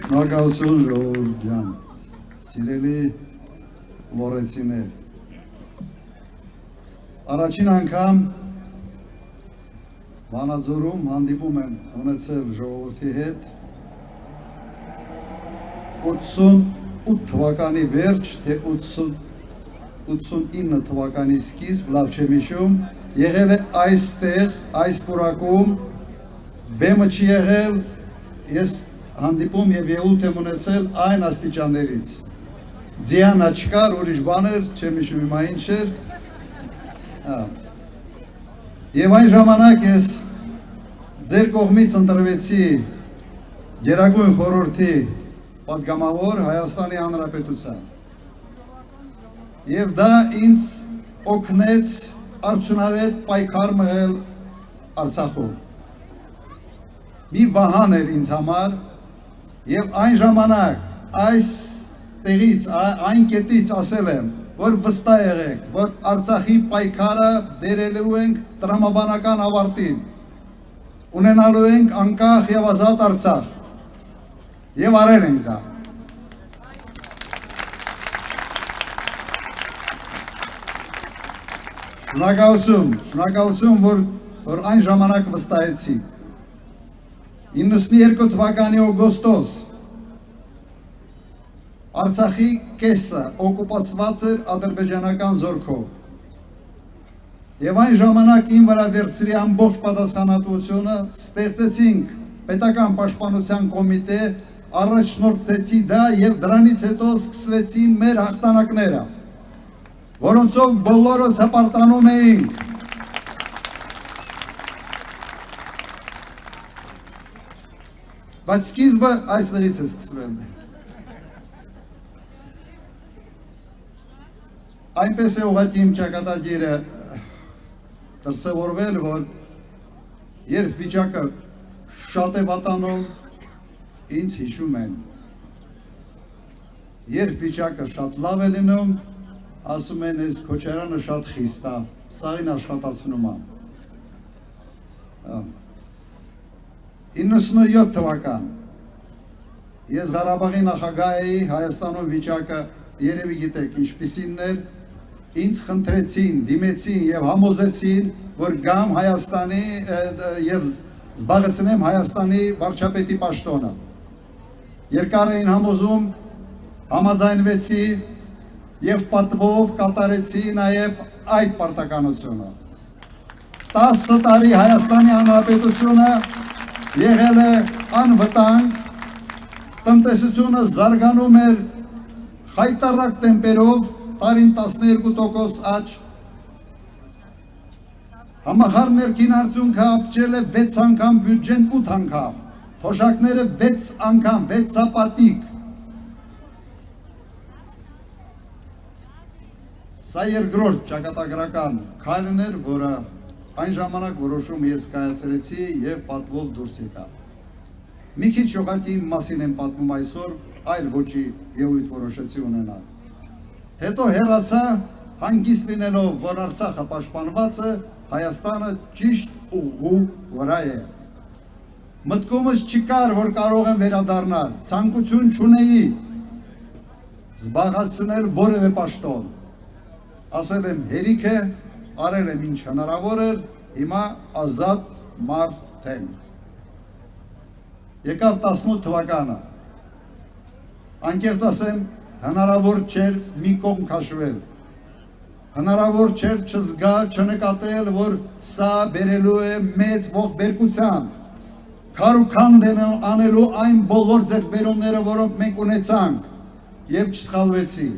Շնորհակալություն ժողովուրդ ջան, սիրելի լորեցիներ, առաջին անգամ Վանաձորում հանդիպում եմ ունեցել ժողովրդի հետ 88 թվականի վերջ, թե 89 թվականի սկիզբ, լավ չեմ հիշում, եղել է այստեղ, այս պուրակում, բեմը չի եղել, ես հանդիպում և ելույթ եմ ունեցել այն աստիճաններից։ Ձիանա չկար, ուրիշ բաներ, չեմ հիշում հիմա ինչ էր։ Եվ այն ժամանակ ես ձեր կողմից ընտրվեցի Գերագույն խորհրդի պատգամավոր Հայաստանի Հանրապետության։ Եվ դա ինձ օգնեց արդյունավետ պայքար մղել Արցախում։ Մի վահան էր ինձ համար, և այն ժամանակ այս տեղից, այն կետից ասել եմ, որ վստահ եղեք, որ Արցախի պայքարը բերելու ենք տրամաբանական ավարտին, ունենալու ենք անկախ և ազատ Արցախ, և արել ենք դա։ Շնորհակալություն, որ այն ժամանակ վստահեցի։ 92 թվականի օգոստոս Արցախի կեսը օկուպացված էր ադրբեջանական զորքով։ Եվ այն ժամանակ իմ վրա վերցրի ամբողջ պատասխանատվությունը, ստեղծեցինք պետական պաշտպանության կոմիտե, առաջնորդեցի դա և դրանից հետո սկսվեցին մեր հաղթանակները, որոնցով բոլորս հպարտանում էինք։ Բայց սկիզբը այստեղից է սկսվել։ Այնպես է ուղղակի իմ ճակատագիրը դրսևորվել, որ երբ վիճակը շատ է վատանում, ինձ հիշում են։ Երբ վիճակը շատ լավ է լինում, ասում են ես Քոչարյանը շատ խիստ է, սաղին աշխատացնում է։ 97 թվական ես Ղարաբաղի նախագահ էի, Հայաստանում վիճակը երևի գիտեք ինչպիսինն էր, ինձ խնդրեցին, դիմեցին և համոզեցին, որ գամ Հայաստանի և զբաղեցնեմ Հայաստանի վարչապետի պաշտոնը։ Երկար էին համոզում, համաձայնվեցի և պատվով կատարեցի նաև այդ պարտականությունը։ 10 տարի Հայաստանի Հանրապետությունը եղել է անվտանգ, տնտեսությունը զարգանում էր խայտառակ տեմպերով, տարին 12% աճ, համախառն ներքին արդյունքը աճել է 6 անգամ, բյուջեն 8 անգամ, թոշակները 6 անգամ, 6-ապատիկ։ Սա երկրորդ ճակատագրական քայլն էր, որը այն ժամանակ որոշում ես կայացրեցի և պատվով դուրս եկա։ Մի քիչ ուղղակի իմ մասին եմ պատմում այսօր, այլ ոչի ելույթ որոշեցի ունենալ։ Հետո հեռացա, հանգիստ լինելով, որ Արցախը պաշտպանված է, Հայաստանը ճիշտ ուղու վրա է։ Մտքումս չկար, որ կարող եմ վերադառնալ, ցանկություն չունեի զբաղեցնել որևէ պաշտոն։ Ասել եմ հերիք է, արել եմ ինչ հնարավոր էր, հիմա ազատ մարդ եմ։ Եկավ 18 թվականը, անկեղծ ասեմ, հնարավոր չէր մի կողմ քաշվել, հնարավոր չէր չզգալ, չնկատել, որ սա բերելու է մեծ ողբերգության, քարուքանդ անելու այն բոլոր ձեռքբերումները, որոնք մենք ունեցանք և չսխալվեցի։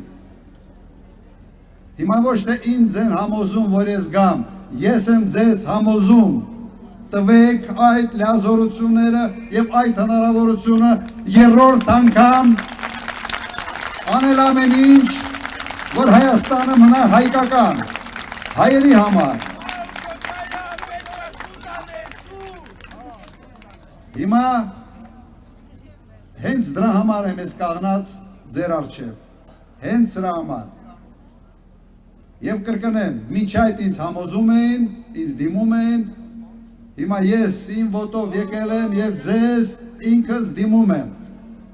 Հիմա ոչ թե ինձ են համոզում, որ ես գամ, ես եմ ձեզ համոզում, տվեք այդ լիազորությունները և այդ հնարավորությունը երրորդ անգամ անել ամեն ինչ, որ Հայաստանը մնա հայկական, հայերի համար։ Հիմա հենց դրա համար եմ ես կաղնած ձեր առջև, հենց դրա համար։ Եվ կրկնեմ, մինչ այդ ինձ համոզում էին, ինձ դիմում էին, հիմա ես իմ ոտով եկել եմ և ձեզ ինքս դիմում եմ։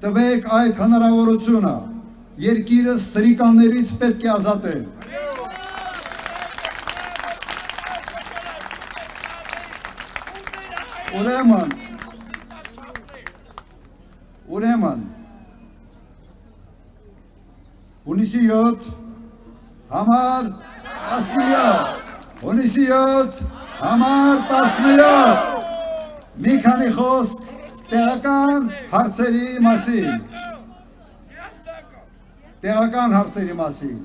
տվեք այդ հնարավորությունը, երկիրը սրիկաններից պետք է ազատել։ Ուրեմն, հունիսի 7 համար 17, հունիսի 7 համար 17, մի քանի խոսք տեղական հարցերի մասին,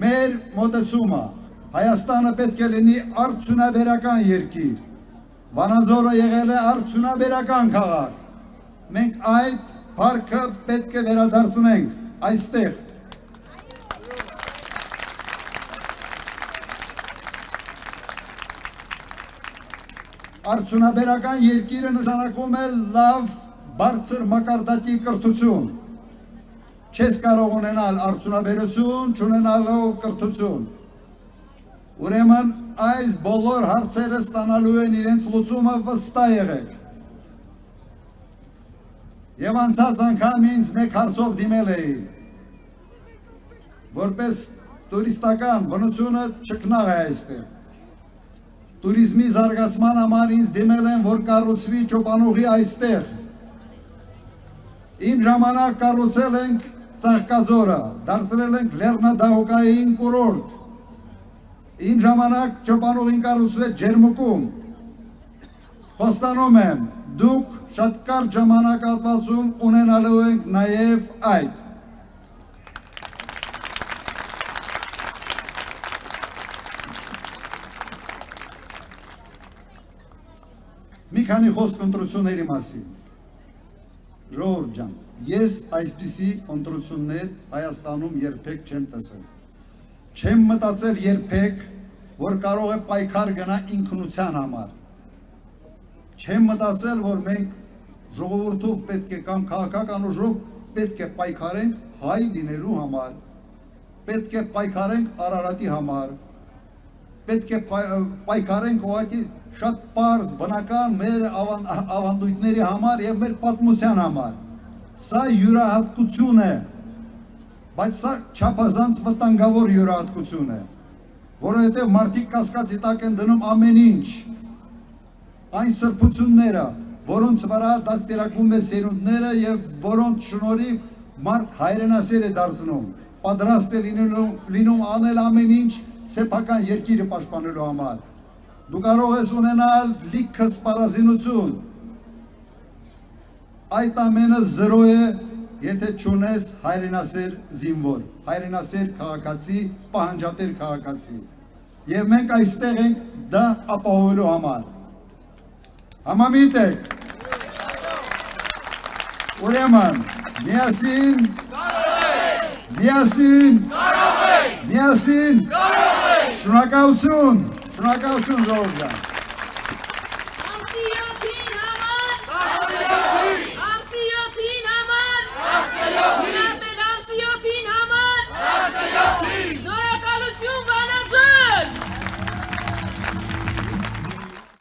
մեր մոտեցումը, Հայաստանը պետք է լինի արդյունաբերական երկիր, Վանաձորը եղել է արդյունաբերական քաղաք, մենք այդ փառքը պետք է վերադարձնենք այստեղ։ Արդյունաբերական երկիրը նշանակում է լավ, բարձր մակարդակի կրթություն։ Չես կարող ունենալ արդյունաբերություն, չունենալով կրթություն։ Ուրեմն այս բոլոր հարցերը ստանալու են իրենց լուծումը վստահ եղեք։ Եվ անցած անգամ ինձ մեկ հարցով դիմել էի, որպես տուրիստական բնությունը չքնաղ է այստեղ։ Տուրիզմի զարգացման համար ինձ դիմել են, որ կառուցվի ճոպանուղի այստեղ։ Իմ ժամանակ կառուցել ենք Ծաղկաձորը, դարձրել ենք լեռնադահուկային կուրորտ։ Իմ ժամանակ ճոպանուղին կառուցվեց Ջերմուկում։ Խոստանում եմ, դուք շատ կարճ ժամանակահատվածում ունենալու ենք նաև այդ։ Մի քանի խոսք ընտրությունների մասին։ Ժողովուրդ ջան, ես այսպիսի ընտրություններ Հայաստանում երբեք չեմ տեսել։ Չեմ մտածել երբեք, որ կարող է պայքար գնա ինքնության համար։ Չեմ մտածել, որ մենք ժողովրդով պետք է կամ քաղաքական ուժով պետք է պայքարենք հայ լինելու համար, պետք է պայքարենք Արարատի համար, պետք է պայքարենք ուղղակի շատ պարզ, բնական մեր ավանդույթների համար և մեր պատմության համար։ Սա յուրահատկություն է, բայց սա չափազանց վտանգավոր յուրահատկություն է, որովհետև մարդիկ կասկածի տակ են դնում ամեն ինչ, այն սրբությունները, որոնց վրա դաստիարակվում է սերունդները և որոնց շնորհիվ մարդ հայրենասեր է դարձնում, պատրաստ է լինում անել ամեն ինչ սեփական երկիրը պաշտպանելու համար։ Դու կարող ես ունենալ լիքը սպառազինություն, այդ ամենը զրո է, եթե չունես հայրենասեր զինվոր, հայրենասեր քաղաքացի, պահանջատեր քաղաքացի։ Եվ մենք այստեղ ենք դա ապահովելու համար։ Համամիտ եք։ Ուրեմն, միասին, շնորհակալություն, ժողովուրդ ջան։